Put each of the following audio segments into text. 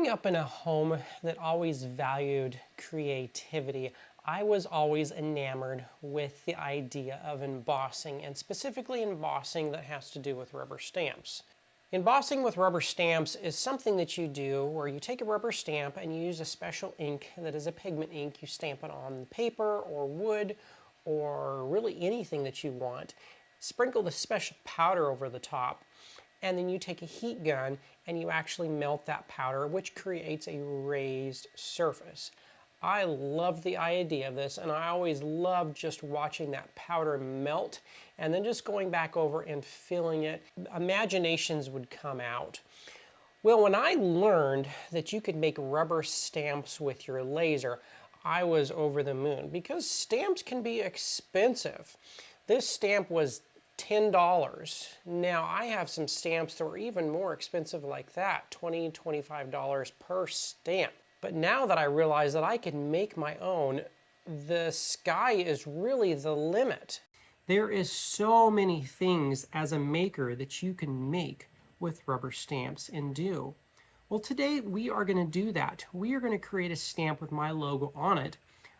Growing up in a home that always valued creativity, I was always enamored with the idea of embossing, and specifically embossing that has to do with rubber stamps. Embossing with rubber stamps is something that you do where you take a rubber stamp and you use a special ink that is a pigment ink. You stamp it on paper or wood or really anything that you want. Sprinkle the special powder over the top, and then you take a heat gun and you actually melt that powder, which creates a raised surface. I love the idea of this, and I always loved just watching that powder melt and then just going back over and filling it. Imaginations would come out. Well, when I learned that you could make rubber stamps with your laser, I was over the moon because stamps can be expensive. This stamp was $10. Now I have some stamps that were even more expensive like that, $20, $25 per stamp. But now that I realize that I can make my own, the sky is really the limit. There is so many things as a maker that you can make with rubber stamps and do. Well, today we are going to do that. We are going to create a stamp with my logo on it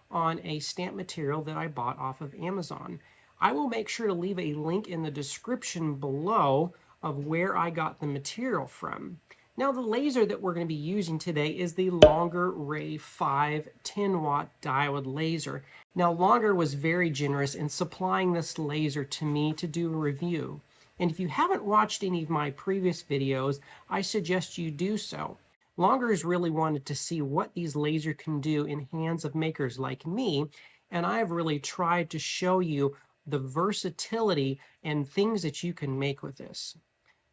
on a stamp material that I bought off of Amazon. I will make sure to leave a link in the description below of where I got the material from. Now the laser that we're going to be using today is the Longer Ray 5 10W diode laser. Now Longer was very generous in supplying this laser to me to do a review. And if you haven't watched any of my previous videos, I suggest you do so. Longer has really wanted to see what these lasers can do in hands of makers like me, and I've really tried to show you the versatility and things that you can make with this.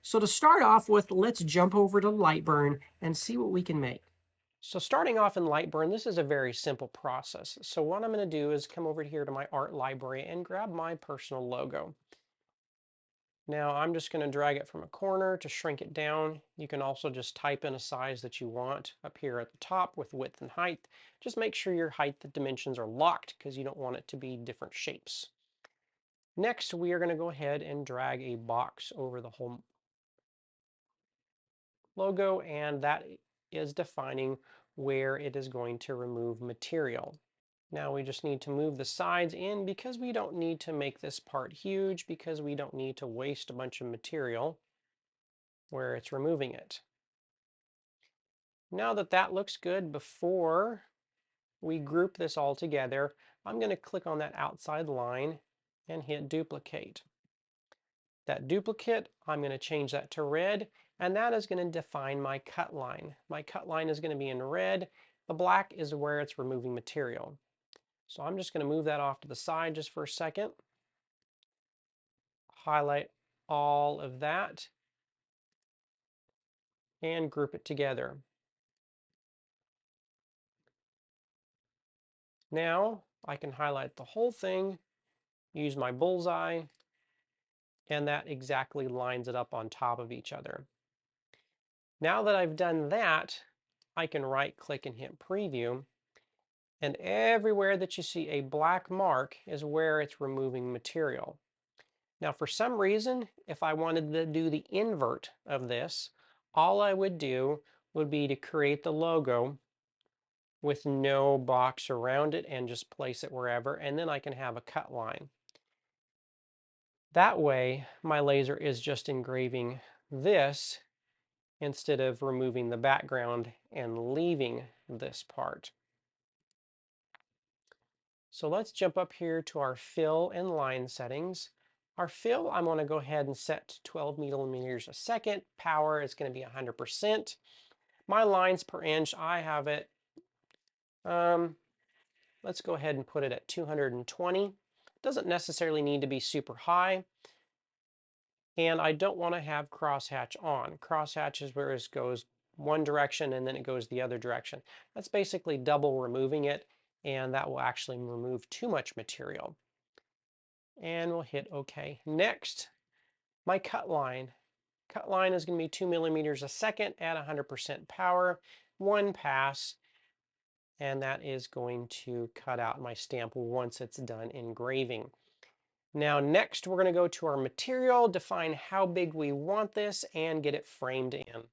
So to start off with, let's jump over to Lightburn and see what we can make. So starting off in Lightburn, this is a very simple process. So what I'm going to do is come over here to my art library and grab my personal logo. Now I'm just going to drag it from a corner to shrink it down. You can also just type in a size that you want up here at the top with width and height. Just make sure your height dimensions are locked because you don't want it to be different shapes. Next, we are going to go ahead and drag a box over the whole logo, and that is defining where it is going to remove material. Now we just need to move the sides in because we don't need to make this part huge because we don't need to waste a bunch of material where it's removing it. Now that that looks good, before we group this all together, I'm going to click on that outside line and hit duplicate. That duplicate, I'm going to change that to red, and that is going to define my cut line. My cut line is going to be in red. The black is where it's removing material. So I'm just going to move that off to the side just for a second. Highlight all of that and group it together. Now I can highlight the whole thing, use my bullseye, and that exactly lines it up on top of each other. Now that I've done that, I can right click and hit preview, and everywhere that you see a black mark is where it's removing material. Now for some reason, if I wanted to do the invert of this, all I would do would be to create the logo with no box around it and just place it wherever, and then I can have a cut line. That way, my laser is just engraving this instead of removing the background and leaving this part. So let's jump up here to our fill and line settings. Our fill, I'm going to go ahead and set to 12 millimeters a second. Power is going to be 100%. My lines per inch, I have it, let's go ahead and put it at 220. Doesn't necessarily need to be super high. And I don't want to have crosshatch on. Crosshatch is where it goes one direction and then it goes the other direction. That's basically double removing it, and that will actually remove too much material. And we'll hit OK. Next, my cut line. Cut line is going to be 2 millimeters a second at 100% power, one pass, and that is going to cut out my stamp once it's done engraving. Now next we're going to go to our material, define how big we want this, and get it framed in.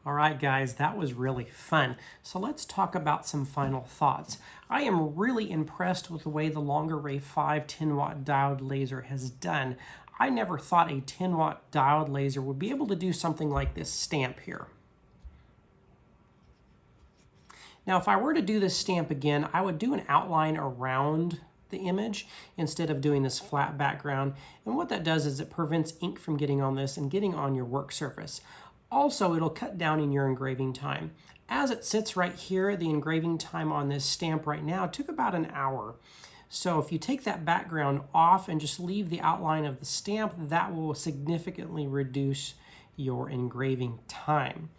All right, guys, that was really fun. So let's talk about some final thoughts. I am really impressed with the way the Longer Ray 5 10-watt diode laser has done. I never thought a 10-watt diode laser would be able to do something like this stamp here. Now, if I were to do this stamp again, I would do an outline around the image instead of doing this flat background. And what that does is it prevents ink from getting on this and getting on your work surface. Also, it'll cut down in your engraving time. As it sits right here, the engraving time on this stamp right now took about an hour. So if you take that background off and just leave the outline of the stamp, that will significantly reduce your engraving time.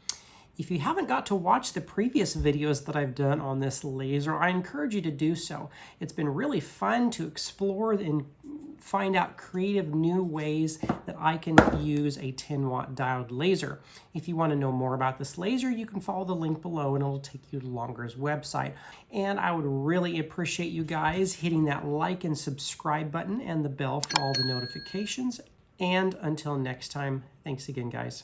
If you haven't got to watch the previous videos that I've done on this laser, I encourage you to do so. It's been really fun to explore and find out creative new ways that I can use a 10-watt diode laser. If you want to know more about this laser, you can follow the link below and it'll take you to Longer's website. And I would really appreciate you guys hitting that like and subscribe button and the bell for all the notifications. And until next time, thanks again, guys.